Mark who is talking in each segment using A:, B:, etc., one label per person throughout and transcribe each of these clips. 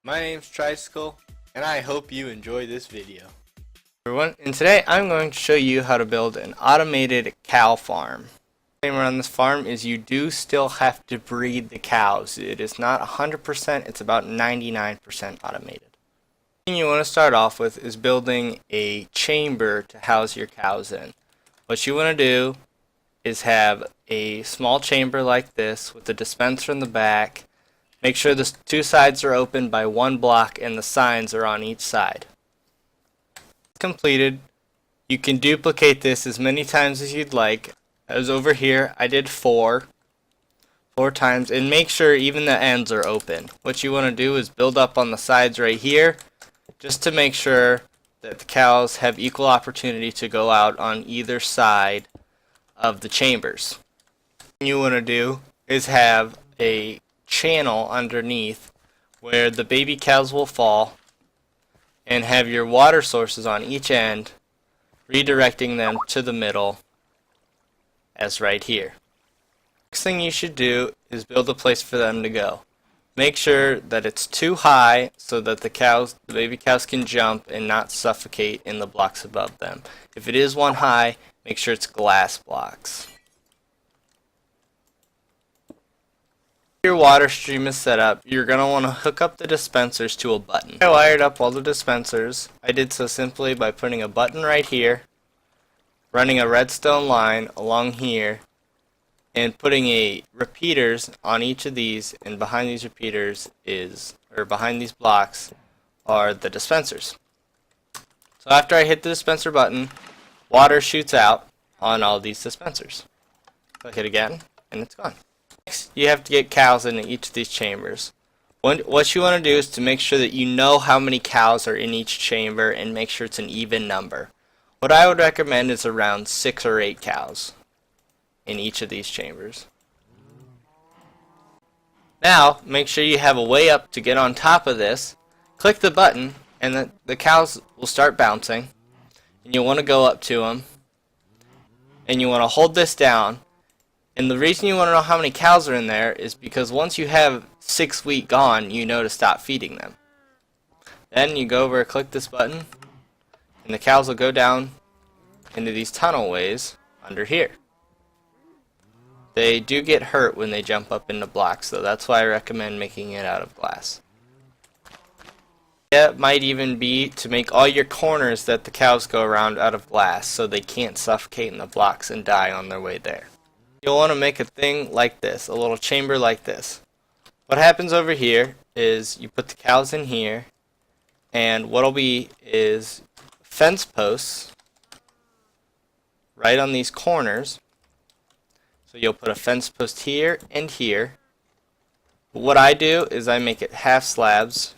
A: My name's Tricycle, and I hope you enjoy this video. Everyone, and today I'm going to show you how to build an automated cow farm. The thing around this farm is you do still have to breed the cows. It is not 100%, it's about 99% automated. The thing you want to start off with is building a chamber to house your cows in. What you want to do is have a small chamber like this with a dispenser in the back. Make sure the two sides are open by one block and the signs are on each side. Completed, you can duplicate this as many times as you'd like. As over here, I did four times, and make sure even the ends are open. What you want to do is build up on the sides right here, just to make sure that the cows have equal opportunity to go out on either side of the chambers. What you want to do is have a channel underneath where the baby cows will fall, and have your water sources on each end, redirecting them to the middle as right here. Next thing you should do is build a place for them to go. Make sure that it's too high so that the baby cows can jump and not suffocate in the blocks above them. If it is one high, make sure it's glass blocks. Your water stream is set up, you're going to want to hook up the dispensers to a button. I wired up all the dispensers. I did so simply by putting a button right here, running a redstone line along here, and putting repeaters on each of these, and behind these repeaters behind these blocks are the dispensers. So after I hit the dispenser button, water shoots out on all these dispensers. Click it again, and it's gone. Next, you have to get cows into each of these chambers. What you want to do is to make sure that you know how many cows are in each chamber and make sure it's an even number. What I would recommend is around 6 or 8 cows in each of these chambers. Now, make sure you have a way up to get on top of this. Click the button and the cows will start bouncing. And you want to go up to them. And you want to hold this down. And the reason you want to know how many cows are in there is because once you have 6 wheat gone, you know to stop feeding them. Then you go over and click this button, and the cows will go down into these tunnel ways under here. They do get hurt when they jump up into blocks, though. That's why I recommend making it out of glass. It might even be to make all your corners that the cows go around out of glass so they can't suffocate in the blocks and die on their way there. You'll want to make a thing like this, a little chamber like this. What happens over here is you put the cows in here, and what'll be is fence posts right on these corners. So you'll put a fence post here and here. What I do is I make it half slabs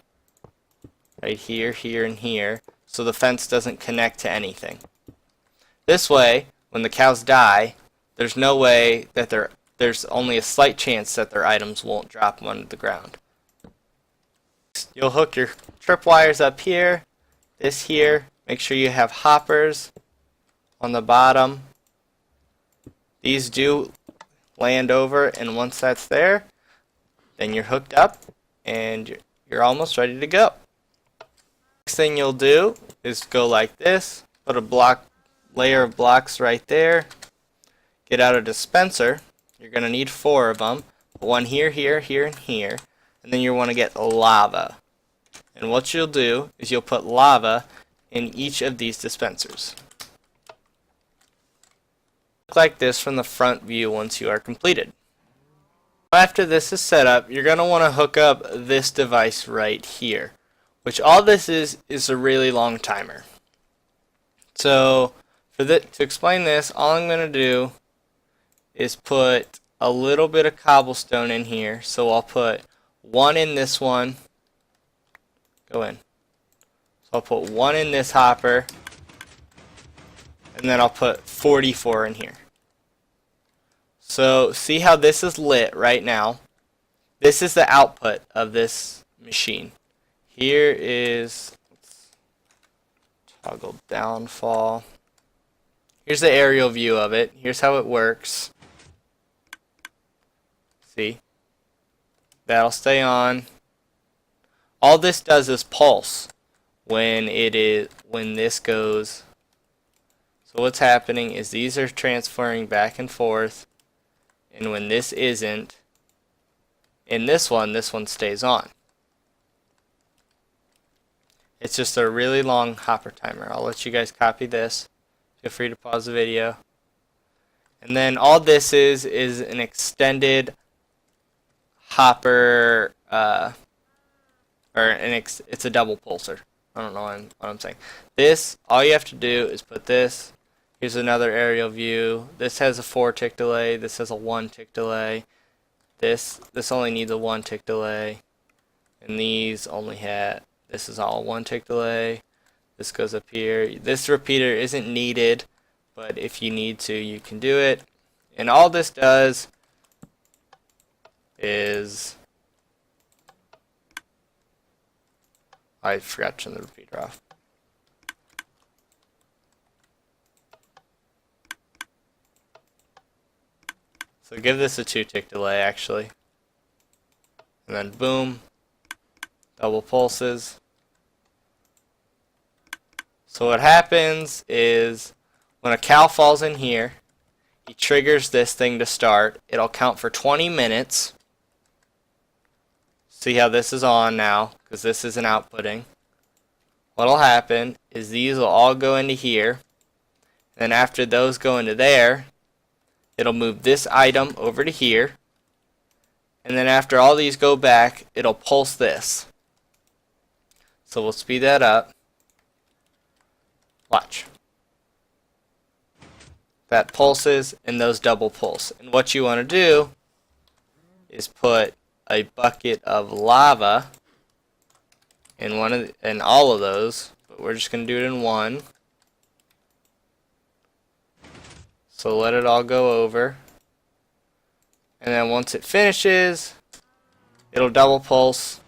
A: right here, here, and here, so the fence doesn't connect to anything. This way, when the cows die, there's no way that there's only a slight chance that their items won't drop them onto the ground. You'll hook your tripwires up here, this here. Make sure you have hoppers on the bottom. These do land over, and once that's there, then you're hooked up and you're almost ready to go. Next thing you'll do is go like this, put a layer of blocks right there. Get out a dispenser. You're going to need 4 of them. One here, here, here, and here. And then you want to get lava. And what you'll do is you'll put lava in each of these dispensers. Look like this from the front view once you are completed. After this is set up, you're going to want to hook up this device right here. Which all this is a really long timer. So to explain this, all I'm going to do is put a little bit of cobblestone in here. So I'll put 1 in this one. Go in. So I'll put 1 in this hopper. And then I'll put 44 in here. So see how this is lit right now? This is the output of this machine. Here is, let's toggle downfall. Here's the aerial view of it. Here's how it works. See? That'll stay on. All this does is pulse when this goes. So what's happening is these are transferring back and forth, and when this isn't, in this one stays on. It's just a really long hopper timer. I'll let you guys copy this. Feel free to pause the video. And then all this is an extended hopper, it's a double pulser. I don't know what I'm saying. This, all you have to do is put this. Here's another aerial view. This has a 4 tick delay. This has a 1 tick delay. This only needs a 1 tick delay. And these only have, this is all 1 tick delay. This goes up here. This repeater isn't needed, but if you need to, you can do it. And all this does is, I forgot to turn the repeater off. So give this a 2 tick delay actually. And then boom, double pulses. So what happens is when a cow falls in here, he triggers this thing to start. It'll count for 20 minutes. See how this is on now, because this isn't outputting. What'll happen is these will all go into here. Then after those go into there, it'll move this item over to here. And then after all these go back, it'll pulse this. So we'll speed that up. Watch. That pulses and those double pulse. And what you want to do is put a bucket of lava in all of those, but we're just going to do it in one. So let it all go over. And then once it finishes, it'll double pulse.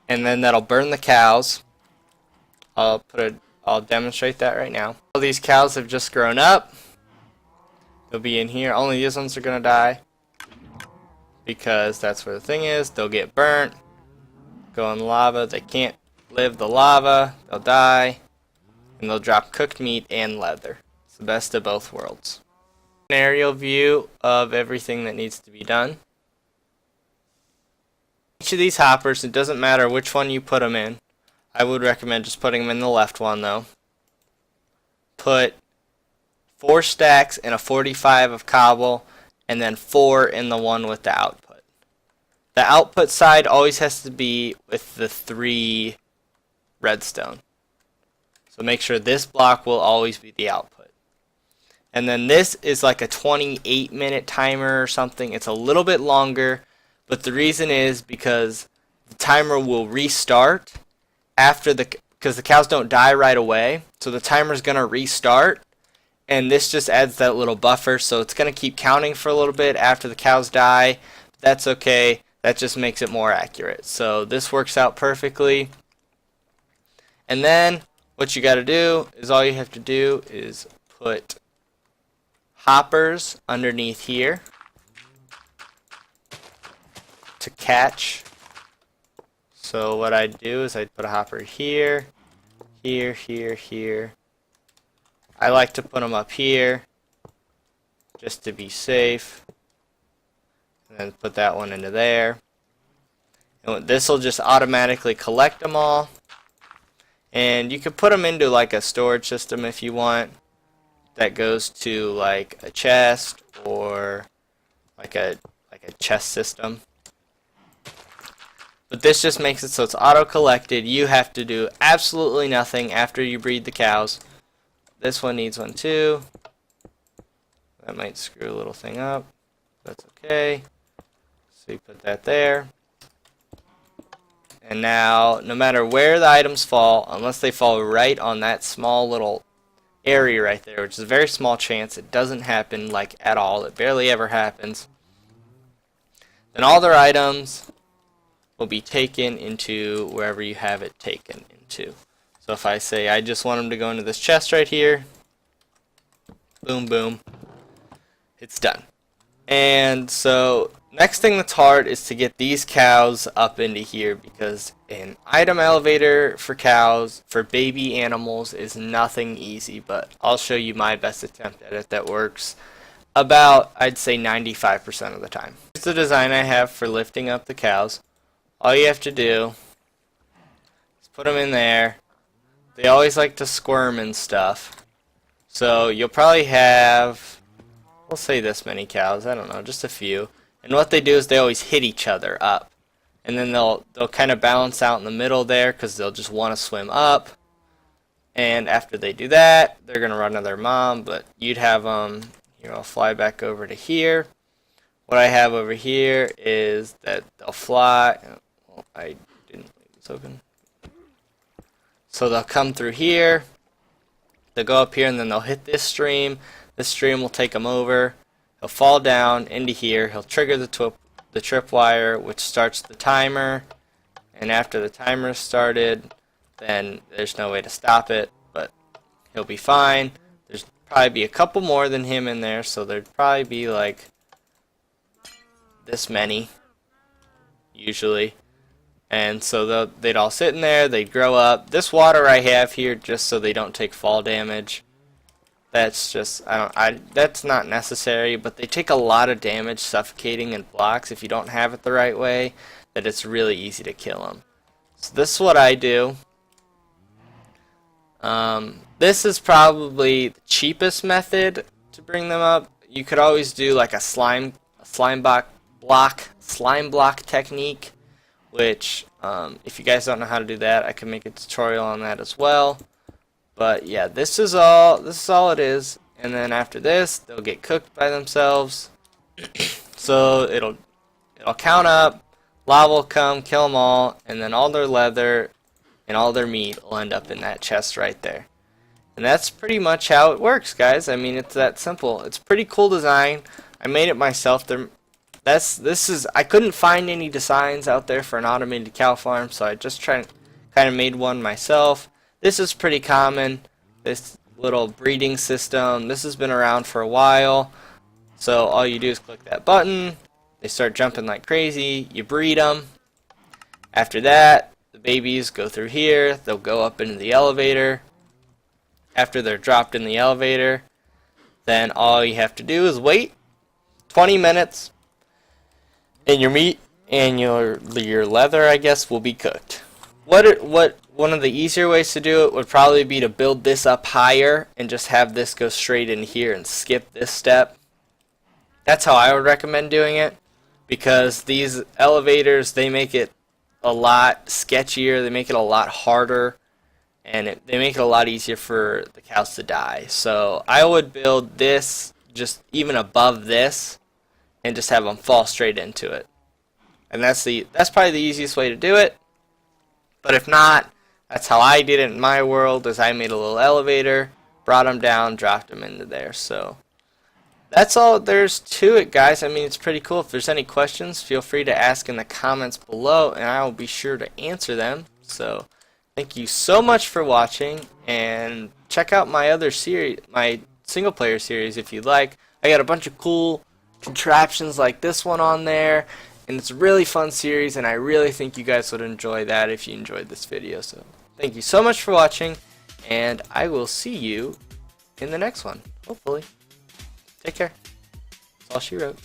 A: And then that'll burn the cows. I'll demonstrate that right now. All these cows have just grown up. They'll be in here. Only these ones are going to die, because that's where the thing is. They'll get burnt, go in lava. They can't live the lava. They'll die, and they'll drop cooked meat and leather. It's the best of both worlds. An aerial view of everything that needs to be done. Each of these hoppers, it doesn't matter which one you put them in. I would recommend just putting them in the left one though. Put 4 stacks in a 45 of cobble, and then 4 in the one with the output. The output side always has to be with the 3 redstone. So make sure this block will always be the output. And then this is like a 28-minute timer or something. It's a little bit longer, but the reason is because the timer will restart because the cows don't die right away. So the timer's going to restart, and this just adds that little buffer. So it's going to keep counting for a little bit after the cows die. That's okay. That just makes it more accurate. So this works out perfectly. And then what you got to do is all you have to do is put hoppers underneath here to catch. So what I'd do is I'd put a hopper here, here, here, here. I like to put them up here just to be safe. And then put that one into there. And this will just automatically collect them all. And you could put them into like a storage system if you want. That goes to like a chest or like a chest system. But this just makes it so it's auto-collected. You have to do absolutely nothing after you breed the cows. This one needs one too. That might screw a little thing up. That's okay. So you put that there. And now, no matter where the items fall, unless they fall right on that small little area right there, which is a very small chance, it doesn't happen like at all. It barely ever happens. Then all their items will be taken into wherever you have it taken into. So if I say I just want them to go into this chest right here, boom, boom, it's done. And so Next thing that's hard is to get these cows up into here, because an item elevator for cows, for baby animals, is nothing easy, but I'll show you my best attempt at it that works about, I'd say, 95% of the time. Here's the design I have for lifting up the cows. All you have to do is put them in there. They always like to squirm and stuff. So you'll probably have, we'll say this many cows, I don't know, just a few. And what they do is they always hit each other up. And then they'll kind of balance out in the middle there because they'll just want to swim up. And after they do that, they're going to run to their mom. But you'd have them, here, I'll fly back over to here. What I have over here is that they'll fly. Oh, I didn't leave this open. So they'll come through here. They'll go up here and then they'll hit this stream. This stream will take them over. He'll fall down into here. He'll trigger the tripwire, which starts the timer. And after the timer is started, then there's no way to stop it, but he'll be fine. There's probably be a couple more than him in there, so there'd probably be like this many, usually. And so they'd all sit in there, they'd grow up. This water I have here just so they don't take fall damage. That's just, that's not necessary, but they take a lot of damage suffocating in blocks if you don't have it the right way, that it's really easy to kill them. So this is what I do. This is probably the cheapest method to bring them up. You could always do like a slime block technique, which if you guys don't know how to do that, I can make a tutorial on that as well. But yeah, this is all it is. And then after this, they'll get cooked by themselves. So it'll count up, lava will come, kill them all, and then all their leather and all their meat will end up in that chest right there. And that's pretty much how it works, guys. I mean, it's that simple. It's a pretty cool design. I made it myself. I couldn't find any designs out there for an automated cow farm, so I just kind of made one myself. This is pretty common, this little breeding system. This has been around for a while. So all you do is click that button. They start jumping like crazy. You breed them. After that, the babies go through here. They'll go up into the elevator. After they're dropped in the elevator, then all you have to do is wait 20 minutes. And your meat and your leather, I guess, will be cooked. One of the easier ways to do it would probably be to build this up higher and just have this go straight in here and skip this step. That's how I would recommend doing it, because these elevators, they make it a lot sketchier, they make it a lot harder, and they make it a lot easier for the cows to die. So I would build this just even above this and just have them fall straight into it. And that's probably the easiest way to do it. But if not, that's how I did it in my world, is I made a little elevator, brought them down, dropped them into there. So that's all there's to it, guys. I mean, it's pretty cool. If there's any questions, feel free to ask in the comments below, and I will be sure to answer them. So thank you so much for watching, and check out my other series, my single player series, if you'd like. I got a bunch of cool contraptions like this one on there, and it's a really fun series, and I really think you guys would enjoy that if you enjoyed this video. So thank you so much for watching, and I will see you in the next one, hopefully. Take care. That's all she wrote.